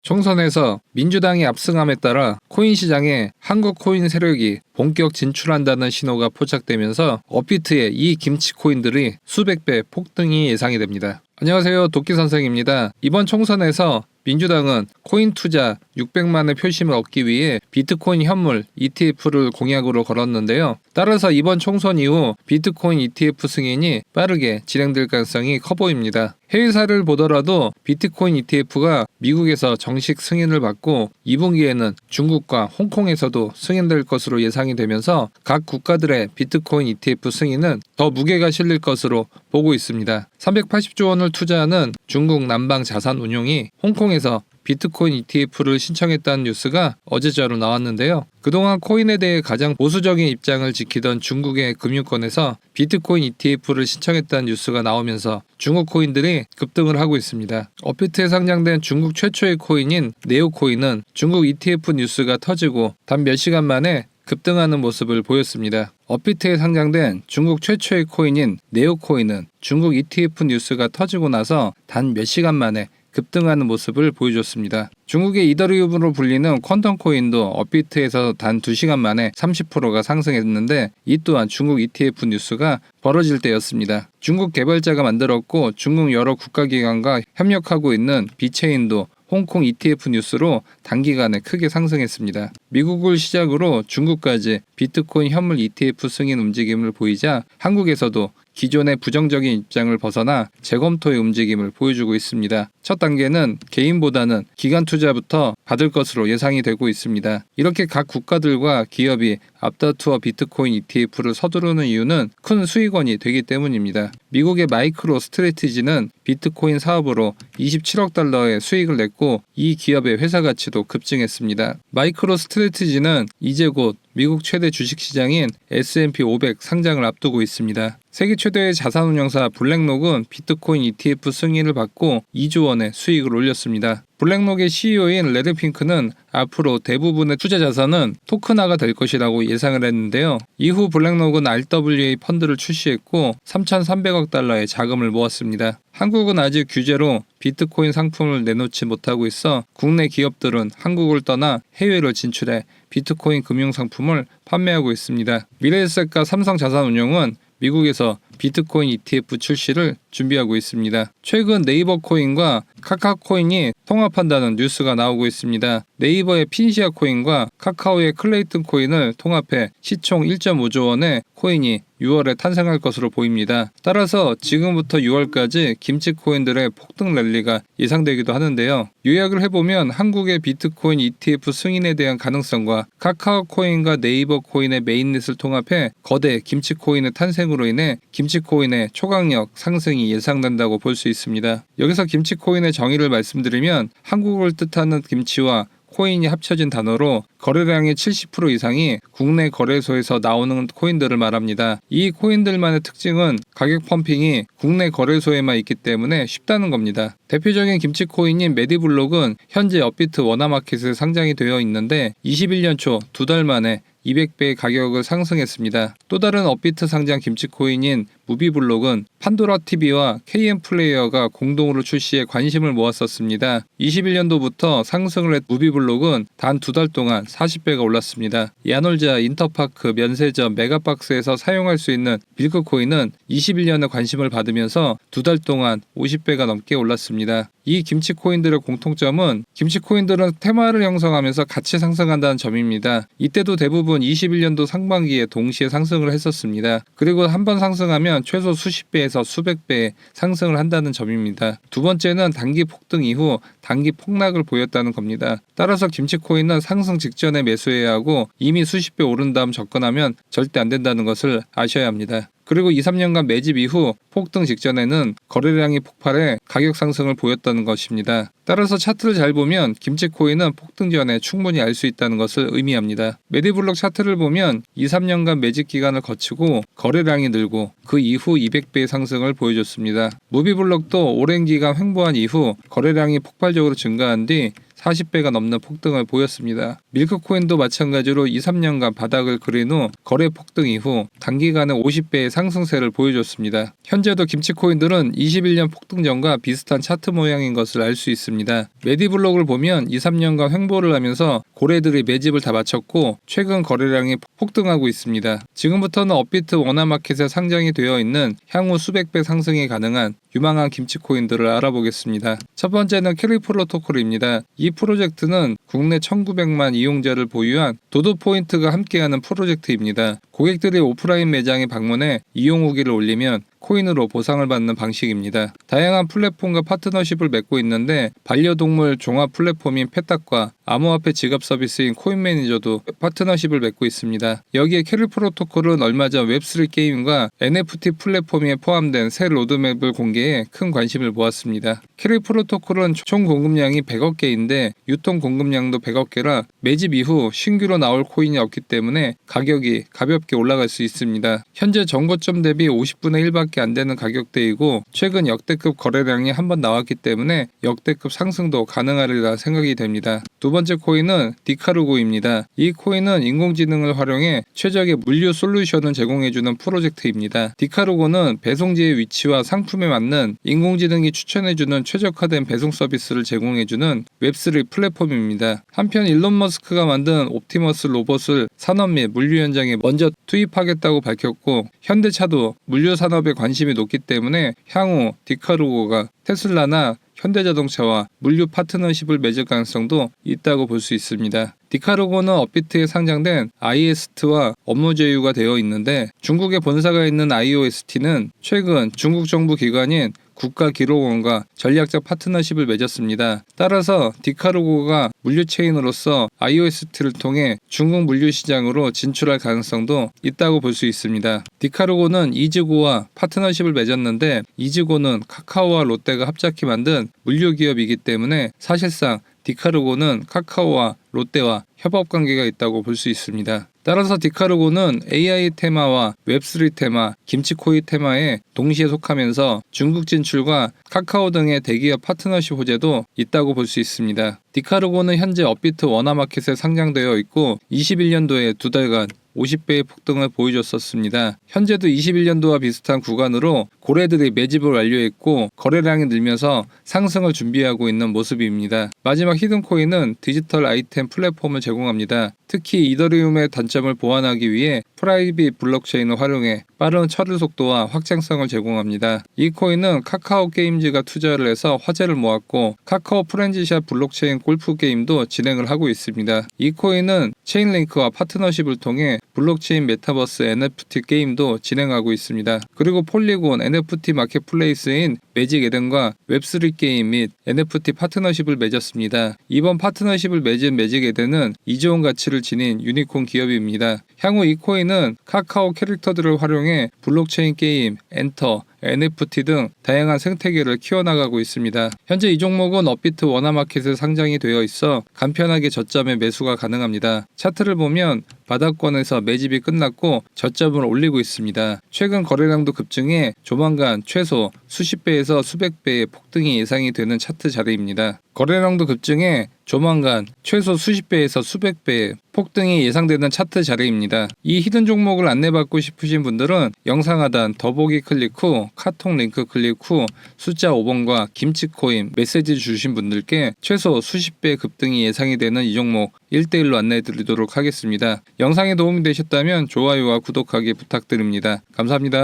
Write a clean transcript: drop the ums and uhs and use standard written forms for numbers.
총선에서 민주당이 압승함에 따라 코인 시장에 한국 코인 세력이 본격 진출한다는 신호가 포착되면서 업비트의 이 김치 코인들이 수백 배 폭등이 예상이 됩니다. 안녕하세요, 도끼 선생입니다. 이번 총선에서 민주당은 코인 투자 600만의 표심을 얻기 위해 비트코인 현물 ETF를 공약으로 걸었는데요. 따라서 이번 총선 이후 비트코인 ETF 승인이 빠르게 진행될 가능성이 커 보입니다. 해외사를 보더라도 비트코인 ETF가 미국에서 정식 승인을 받고 2분기에는 중국과 홍콩에서도 승인될 것으로 예상이 되면서 각 국가들의 비트코인 ETF 승인은 더 무게가 실릴 것으로 보고 있습니다. 380조 원을 투자하는 중국 남방자산운용이 홍콩에서 비트코인 ETF를 신청했다는 뉴스가 어제자로 나왔는데요. 그동안 코인에 대해 가장 보수적인 입장을 지키던 중국의 금융권에서 비트코인 ETF를 신청했다는 뉴스가 나오면서 중국 코인들이 급등을 하고 있습니다. 업비트에 상장된 중국 최초의 코인인 네오코인은 중국 ETF 뉴스가 터지고 단 몇 시간 만에 급등하는 모습을 보였습니다. 업비트에 상장된 중국 최초의 코인인 네오코인은 중국 ETF 뉴스가 터지고 나서 단 몇 시간 만에 급등하는 모습을 보여줬습니다. 중국의 이더리움으로 불리는 퀀텀 코인도 업비트에서 단 2시간 만에 30%가 상승했는데 이 또한 중국 ETF 뉴스가 벌어질 때였습니다. 중국 개발자가 만들었고 중국 여러 국가기관과 협력하고 있는 비체인도 홍콩 ETF 뉴스로 단기간에 크게 상승했습니다. 미국을 시작으로 중국까지 비트코인 현물 ETF 승인 움직임을 보이자 한국에서도 기존의 부정적인 입장을 벗어나 재검토의 움직임을 보여주고 있습니다. 첫 단계는 개인보다는 기관 투자부터 받을 것으로 예상이 되고 있습니다. 이렇게 각 국가들과 기업이 앞다투어 비트코인 ETF를 서두르는 이유는 큰 수익원이 되기 때문입니다. 미국의 마이크로 스트래티지는 비트코인 사업으로 27억 달러의 수익을 냈고 이 기업의 회사 가치도 급증했습니다. 마이크로 스트래티지는 이제 곧 미국 최대 주식시장인 S&P 500 상장을 앞두고 있습니다. 세계 최대의 자산운용사 블랙록은 비트코인 ETF 승인을 받고 2조 원의 수익을 올렸습니다. 블랙록의 CEO인 레드 핑크는 앞으로 대부분의 투자 자산은 토큰화가 될 것이라고 예상을 했는데요. 이후 블랙록은 RWA 펀드를 출시했고 3,300억 달러의 자금을 모았습니다. 한국은 아직 규제로 비트코인 상품을 내놓지 못하고 있어 국내 기업들은 한국을 떠나 해외로 진출해 비트코인 금융상품을 판매하고 있습니다. 미래에셋과 삼성자산운용은 미국에서 비트코인 ETF 출시를 준비하고 있습니다. 최근 네이버 코인과 카카오코인이 통합한다는 뉴스가 나오고 있습니다. 네이버의 핀시아 코인과 카카오의 클레이튼 코인을 통합해 시총 1.5조 원의 코인이 6월에 탄생할 것으로 보입니다. 따라서 지금부터 6월까지 김치 코인들의 폭등 랠리가 예상되기도 하는데요. 요약을 해보면 한국의 비트코인 ETF 승인에 대한 가능성과 카카오 코인과 네이버 코인의 메인넷을 통합해 거대 김치 코인의 탄생으로 인해 김치 코인의 초강력 상승이 예상된다고 볼 수 있습니다. 여기서 김치 코인의 정의를 말씀드리면 한국을 뜻하는 김치와 코인이 합쳐진 단어로 거래량의 70% 이상이 국내 거래소에서 나오는 코인들을 말합니다. 이 코인들만의 특징은 가격 펌핑이 국내 거래소에만 있기 때문에 쉽다는 겁니다. 대표적인 김치 코인인 메디블록은 현재 업비트 워너마켓에 상장이 되어 있는데 21년 초 2달 만에 200배의 가격을 상승했습니다. 또 다른 업비트 상장 김치코인인 무비블록은 판도라TV와 KM플레이어가 공동으로 출시해 관심을 모았었습니다. 21년도부터 상승을 했 무비블록은 단 2달 동안 40배가 올랐습니다. 야놀자, 인터파크, 면세점, 메가박스에서 사용할 수 있는 밀크코인은 21년에 관심을 받으면서 2달 동안 50배가 넘게 올랐습니다. 이 김치코인들의 공통점은 김치코인들은 테마를 형성하면서 같이 상승한다는 점입니다. 이때도 대부분 21년도 상반기에 동시에 상승을 했었습니다. 그리고 한 번 상승하면 최소 수십 배에서 수백 배의 상승을 한다는 점입니다. 두 번째는 단기 폭등 이후 단기 폭락을 보였다는 겁니다. 따라서 김치코인은 상승 직전에 매수해야 하고 이미 수십 배 오른 다음 접근하면 절대 안 된다는 것을 아셔야 합니다. 그리고 2-3년간 매집 이후 폭등 직전에는 거래량이 폭발해 가격 상승을 보였다는 것입니다. 따라서 차트를 잘 보면 김치코인은 폭등 전에 충분히 알 수 있다는 것을 의미합니다. 메디블록 차트를 보면 2-3년간 매집 기간을 거치고 거래량이 늘고 그 이후 200배의 상승을 보여줬습니다. 무비블록도 오랜 기간 횡보한 이후 거래량이 폭발적으로 증가한 뒤 40배가 넘는 폭등을 보였습니다. 밀크코인도 마찬가지로 2-3년간 바닥을 그린 후 거래 폭등 이후 단기간에 50배의 상승세를 보여줬습니다. 현재도 김치코인들은 21년 폭등 전과 비슷한 차트 모양인 것을 알 수 있습니다. 메디블록을 보면 2-3년간 횡보를 하면서 고래들이 매집을 다 마쳤고 최근 거래량이 폭등하고 있습니다. 지금부터는 업비트 원화마켓에 상장이 되어 있는 향후 수백 배 상승이 가능한 유망한 김치코인들을 알아보겠습니다. 첫 번째는 캐리 프로토콜입니다. 이 프로젝트는 국내 1900만 이용자를 보유한 도도포인트가 함께하는 프로젝트입니다. 고객들이 오프라인 매장에 방문해 이용 후기를 올리면 코인으로 보상을 받는 방식입니다. 다양한 플랫폼과 파트너십을 맺고 있는데 반려동물 종합 플랫폼인 페탁과 암호화폐 지갑 서비스인 코인 매니저도 파트너십을 맺고 있습니다. 여기에 캐리 프로토콜은 얼마 전 웹3 게임과 NFT 플랫폼에 포함된 새 로드맵을 공개해 큰 관심을 모았습니다. 캐리 프로토콜은 총 공급량이 100억 개인데 유통 공급량도 100억 개라 매집 이후 신규로 나올 코인이 없기 때문에 가격이 가볍게 올라갈 수 있습니다. 현재 전고점 대비 50분의 1밖에 안 되는 가격대이고 최근 역대급 거래량이 한번 나왔기 때문에 역대급 상승도 가능하리라 생각이 됩니다. 두 번째 코인은 디카르고입니다. 이 코인은 인공지능을 활용해 최적의 물류 솔루션을 제공해주는 프로젝트입니다. 디카르고는 배송지의 위치와 상품에 맞는 인공지능이 추천해주는 최적화된 배송 서비스를 제공해주는 웹3 플랫폼입니다. 한편 일론 머스크가 만든 옵티머스 로봇을 산업 및 물류 현장에 먼저 투입하겠다고 밝혔고 현대차도 물류 산업에 관심이 높기 때문에 향후 디카르고가 테슬라나 현대자동차와 물류 파트너십을 맺을 가능성도 있다고 볼 수 있습니다. 디카르고는 업비트에 상장된 IST와 업무 제휴가 되어 있는데 중국에 본사가 있는 IOST는 최근 중국 정부 기관인 국가기록원과 전략적 파트너십을 맺었습니다. 따라서 디카르고가 물류 체인으로서 IOST를 통해 중국 물류 시장으로 진출할 가능성도 있다고 볼 수 있습니다. 디카르고는 이즈고와 파트너십을 맺었는데 이즈고는 카카오와 롯데가 합작해 만든 물류 기업이기 때문에 사실상 디카르고는 카카오와 롯데와 협업 관계가 있다고 볼 수 있습니다. 따라서 디카르고는 AI 테마와 웹3 테마, 김치코인 테마에 동시에 속하면서 중국 진출과 카카오 등의 대기업 파트너십 호재도 있다고 볼 수 있습니다. 디카르고는 현재 업비트 원화마켓에 상장되어 있고 21년도에 2달간 50배의 폭등을 보여줬었습니다. 현재도 21년도와 비슷한 구간으로 고래들이 매집을 완료했고 거래량이 늘면서 상승을 준비하고 있는 모습입니다. 마지막 히든코인은 디지털 아이템 플랫폼을 제공합니다. 특히 이더리움의 단점을 보완하기 위해 프라이빗 블록체인을 활용해 빠른 처리 속도와 확장성을 제공합니다. 이 코인은 카카오 게임즈가 투자를 해서 화제를 모았고 카카오 프렌즈샷 블록체인 골프 게임도 진행을 하고 있습니다. 이 코인은 체인링크와 파트너십을 통해 블록체인 메타버스 NFT 게임도 진행하고 있습니다. 그리고 폴리곤 NFT 마켓플레이스인 매직 에덴과 웹3 게임 및 NFT 파트너십을 맺었습니다. 이번 파트너십을 맺은 매직 에덴은 2조 원 가치를 지닌 유니콘 기업입니다. 향후 이 코인은 카카오 캐릭터들을 활용해 블록체인 게임, 엔터, NFT 등 다양한 생태계를 키워나가고 있습니다. 현재 이 종목은 업비트 원화마켓에 상장이 되어 있어 간편하게 저점에 매수가 가능합니다. 차트를 보면 바닥권에서 매집이 끝났고 저점을 올리고 있습니다. 최근 거래량도 급증해 조만간 최소 수십 배에서 수백 배의 폭등이 예상이 되는 차트 자리입니다. 거래량도 급증해 조만간 최소 수십 배에서 수백 배의 폭등이 예상되는 차트 자리입니다. 이 히든 종목을 안내받고 싶으신 분들은 영상 하단 더보기 클릭 후 카톡 링크 클릭 후 숫자 5번과 김치코인 메시지 주신 분들께 최소 수십 배 급등이 예상이 되는 이 종목 1대1로 안내해 드리도록 하겠습니다. 영상이 도움이 되셨다면 좋아요와 구독하기 부탁드립니다. 감사합니다.